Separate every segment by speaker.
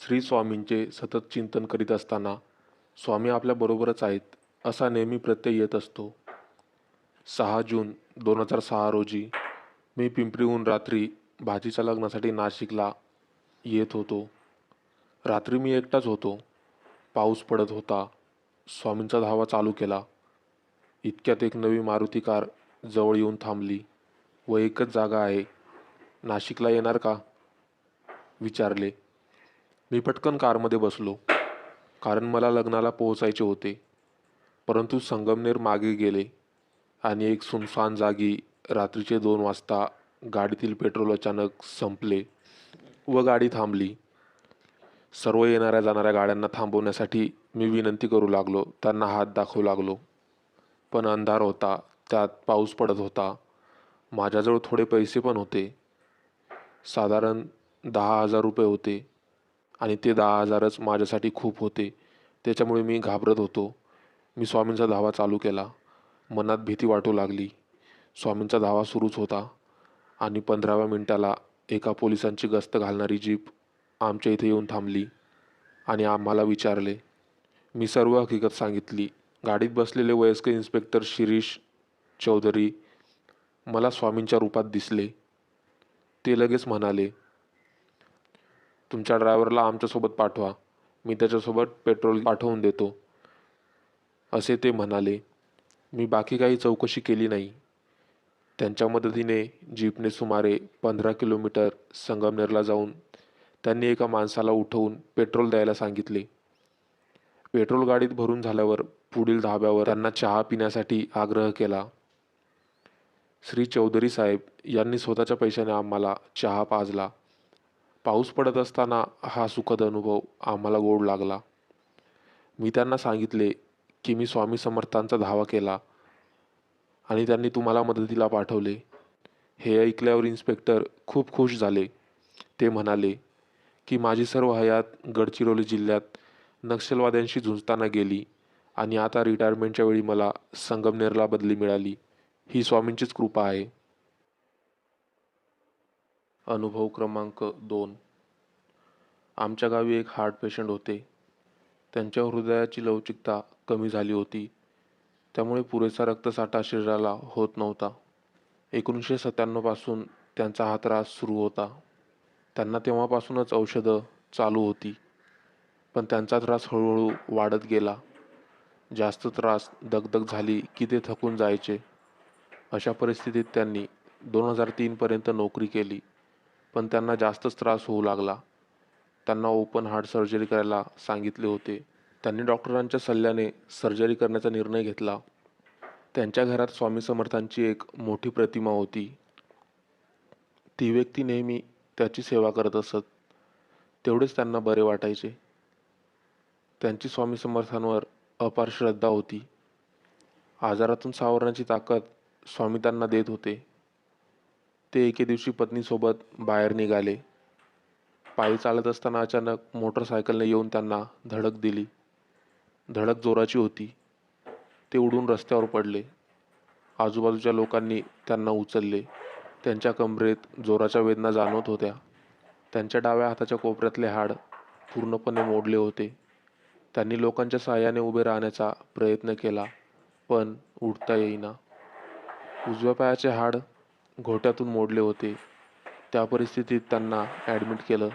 Speaker 1: श्री स्वामींचे सतत चिंतन करीत असताना स्वामी आपल्याबरोबरच आहेत असा नेहमी प्रत्यय येत असतो. 6 जून 2006 रोजी मी पिंपरीहून रात्री भाचीच्या लग्नासाठी नाशिकला येत होतो. रात्री मी एकटाच होतो. पाऊस पडत होता. स्वामींचा धावा चालू केला. इतक्यात एक नवी मारुती कार जवळ येऊन थांबली व एकच जागा आहे, नाशिकला येणार का विचारले. मी पटकन कारमध्ये बसलो, कारण मला लग्नाला पोहोचायचे होते. परंतु संगमनेर मागे गेले आणि एक सुनसान जागी रात्रीचे 2 वाजता गाडीतील पेट्रोल अचानक संपले व गाडी थांबली. सर्व येणाऱ्या जाणाऱ्या गाड्यांना थांबवण्यासाठी मी विनंती करू लागलो, त्यांना हात दाखवू लागलो. पण अंधार होता, त्यात पाऊस पडत होता. माझ्याजवळ थोडे पैसे पण होते, साधारण 10,000 रुपये होते आणि ते 10,000च माझ्यासाठी खूप होते. त्याच्यामुळे मी घाबरत होतो. मी स्वामींचा धावा चालू केला. मनात भीती वाटू लागली. स्वामींचा धावा सुरूच होता आणि 15व्या मिनिटाला एका पोलिसांची गस्त घालणारी जीप आमच्या इथे येऊन थांबली आणि आम्हाला विचारले. मी सर्व हकीकत सांगितली. गाडीत बसलेले वयस्कर इन्स्पेक्टर शिरीष चौधरी मला स्वामींच्या रूपात दिसले. ते लगेच म्हणाले, तुमच्या ड्रायव्हरला आमच्यासोबत पाठवा, मी त्याच्यासोबत पेट्रोल पाठवून देतो, असे ते म्हणाले. मी बाकी काही चौकशी केली नाही. त्यांच्या मदतीने जीपने सुमारे 15 किलोमीटर संगमनेरला जाऊन त्यांनी एका माणसाला उठवून पेट्रोल द्यायला सांगितले. पेट्रोल गाडीत भरून झाल्यावर पुढील धाब्यावर त्यांना चहा पिण्यासाठी आग्रह केला. श्री चौधरी साहेब यांनी स्वतःच्या पैशाने आम्हाला चहा पाजला. पाऊस पडत असताना हा सुखद अनुभव आम्हाला गोड लागला. मी त्यांना सांगितले की मी स्वामी समर्थांचा धावा केला आणि त्यांनी तुम्हाला मदतीला पाठवले. हे ऐकल्यावर इन्स्पेक्टर खूप खुश झाले. ते म्हणाले की माझी सर्व हयात गडचिरोली जिल्ह्यात नक्षलवाद्यांशी झुंजताना गेली आणि आता रिटायरमेंटच्या वेळी मला संगमनेरला बदली मिळाली. ही स्वामींचीच कृपा आहे. अनुभव क्रमांक 2. आमच्या गावी एक हार्ट पेशंट होते. त्यांच्या हृदयाची लवचिकता कमी झाली होती, त्यामुळे पुरेसा रक्तसाठा शरीराला होत नव्हता. 1997 पासून त्यांचा हा त्रास सुरू होता. त्यांना तेव्हापासूनच औषधं चालू होती, पण त्यांचा त्रास हळूहळू वाढत गेला. जास्त त्रास, दगदग झाली की ते थकून जायचे. अशा परिस्थितीत त्यांनी 2003 पर्यंत नोकरी केली, पण त्यांना जास्तच त्रास होऊ लागला. त्यांना ओपन हार्ट सर्जरी करायला सांगितले होते. त्यांनी डॉक्टरांच्या सल्ल्याने सर्जरी करण्याचा निर्णय घेतला. त्यांच्या घरात स्वामी समर्थांची एक मोठी प्रतिमा होती. ती व्यक्ती नेहमी त्याची सेवा करत असत. तेवढेच त्यांना बरे वाटायचे. त्यांची स्वामी समर्थांवर अपार श्रद्धा होती. आजारातून सावरण्याची ताकद स्वामी त्यांना देत होते. ते एके दिवशी पत्नीसोबत बाहेर निघाले. पायी चालत असताना अचानक मोटरसायकलने येऊन त्यांना धडक दिली. धडक जोराची होती. ते उडून रस्त्यावर पडले. आजूबाजूच्या लोकांनी त्यांना उचलले. त्यांच्या कमरेत जोराच्या वेदना जाणवत होत्या. त्यांच्या डाव्या हाताच्या कोपऱ्यातले हाड पूर्णपणे मोडले होते. त्यांनी लोकांच्या सहाय्याने उभे राहण्याचा प्रयत्न केला, पण उठता येईना. उजव्या पायाचे हाड घोट्यातून मोडले होते. त्या परिस्थितीत त्यांना ॲडमिट केलं.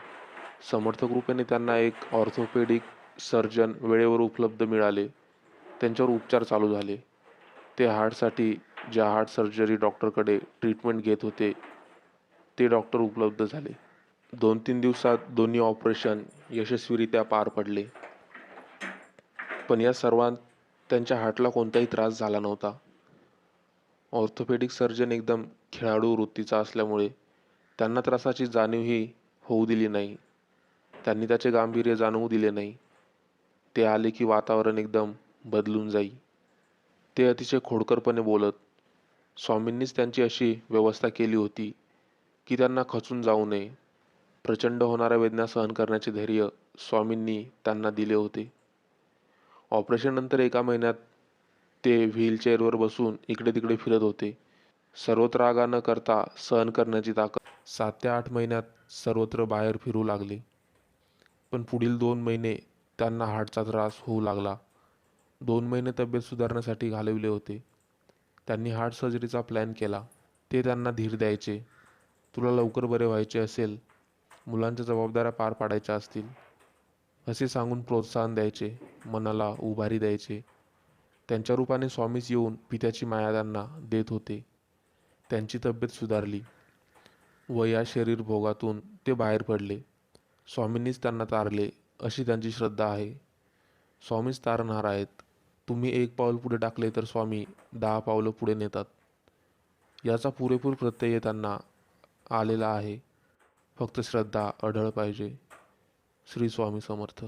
Speaker 1: समर्थ कृपेने त्यांना एक ऑर्थोपेडिक सर्जन वेळेवर उपलब्ध मिळाले. त्यांच्यावर उपचार चालू झाले. ते हार्टसाठी ज्या हार्ट सर्जरी डॉक्टरकडे ट्रीटमेंट घेत होते, ते डॉक्टर उपलब्ध झाले. 2-3 दिवसात दोन्ही ऑपरेशन यशस्वीरित्या पार पडले. पण या सर्वांत त्यांच्या हार्टला कोणताही त्रास झाला नव्हता. ऑर्थोपेडिक सर्जन एकदम खेळाडू वृत्तीचा असल्यामुळे त्यांना त्रासाची जाणीवही होऊ दिली नाही. त्यांनी त्याचे गांभीर्य जाणवू दिले नाही. ते आले की वातावरण एकदम बदलून जाई. ते अतिशय खोडकरपणे बोलत. स्वामींनीच त्यांची अशी व्यवस्था केली होती की त्यांना खचून जाऊ नये. प्रचंड होणाऱ्या वेदना सहन करण्याचे धैर्य स्वामींनी त्यांना दिले होते. ऑपरेशननंतर 1 महिन्यात ते व्हीलचेअरवर बसून इकडे तिकडे फिरत होते. सर्वत्र रागा न करता सहन करण्याची ताकद. 7 ते 8 महिन्यात सर्वत्र बाहेर फिरू लागले. पण पुढील 2 महिने त्यांना हार्टचा त्रास होऊ लागला. 2 महिने तब्येत सुधारण्यासाठी घालवले होते. त्यांनी हार्ट सर्जरीचा प्लॅन केला. ते त्यांना धीर द्यायचे. तुला लवकर बरे व्हायचे असेल, मुलांच्या जबाबदाऱ्या पार पाडायच्या असतील, असे सांगून प्रोत्साहन द्यायचे, मनाला उभारी द्यायचे. त्यांच्या रूपाने स्वामीच येऊन पित्याची माया त्यांना देत होते. त्यांची तब्येत सुधारली व या शरीर भोगातून ते बाहेर पडले. स्वामींनीच त्यांना तारले अशी त्यांची श्रद्धा आहे. स्वामीच तारणार आहेत. तुम्ही 1 पाऊल पुढे टाकले तर स्वामी 10 पावलं पुढे नेतात. याचा पुरेपूर प्रत्यय त्यांना आलेला आहे. फक्त श्रद्धा अढळ पाहिजे. श्री स्वामी समर्थ.